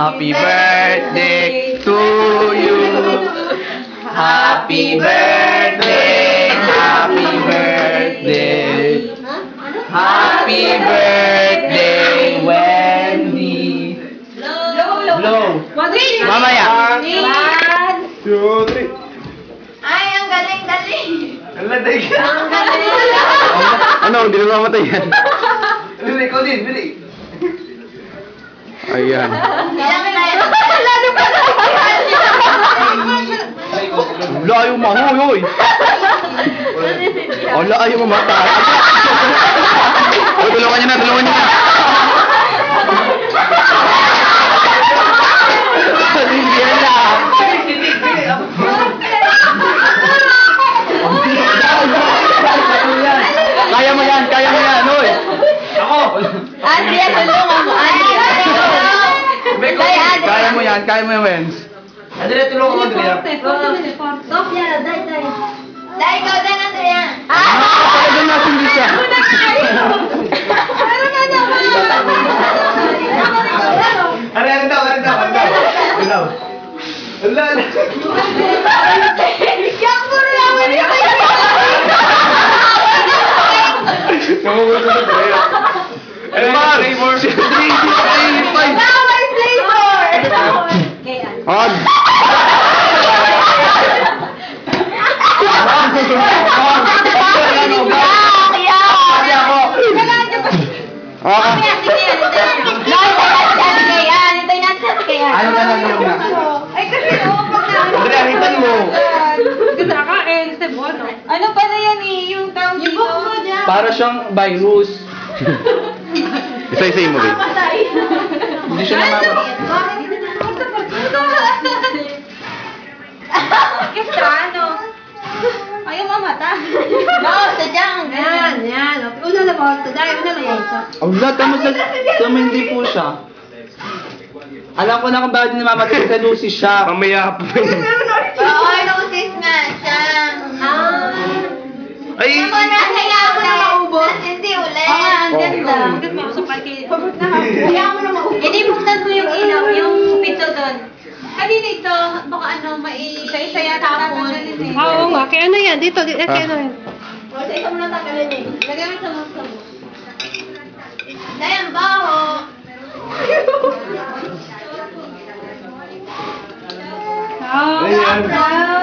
Happy birthday to you. Happy birthday. Happy birthday. Happy birthday, Wendy. Blow. Mamaya. 1, 2, 3. Ay, ang galing-galing. Ang ladig. Ang galing. Ano, hindi na mamatay yan. Bili, ikaw din, bili. Ayan. Ilang tayo? Lalo pa na. Layo mahuyoy. Wala, ayaw mamatay. O, tulungan niyo na, tulungan niyo na. Hindi na. Kaya mo yan, oy. Ako. Andrea, tulungan mo. Andrea, Kaya mo yan, Wens. Andrea, tulungan mo, Andrea. Sofia, dai. Dai, ikaw din, Andrea. Talagang natin din siya. Ano daw. Ala. Yang puro naman niya kayo. Namumulot na tayo. Ano ba? Flavor. Flower flavor. Hod. Ano na lang yung na? Ay, kasi pag Andrea, hitan mo. ano pala yan eh, yung tawag dito? Yung book mo dyan. Para siyang virus. Isa-isay mo, babe. Mamatay. Hindi siya namamatay. Extra, ano? Ayaw mamatay. No, sadyang. Yan. Una na po, sadyang na lang yan. Ang lahat, tama hindi po siya. Alam ko na kung bakit namamatay sa Lucy siya. Mamaya po. Oo, notice nga siya. Ay! Ako nasaya ulit. Hindi ulit. Ang ganda. Bakit mo sa parking? Kaya mo na maubos. Hindi, buksan mo yung ilaw, yung pito doon. Kanina ito, baka ano, isa-isa yata tatanggalin eh. Oo nga, kaya ano yan? Dito, kaya ano yan? O, isa-isa mo lang tanggalin eh. Lagyan mo sa mga. Dahil ang baho. Oo. Ayan.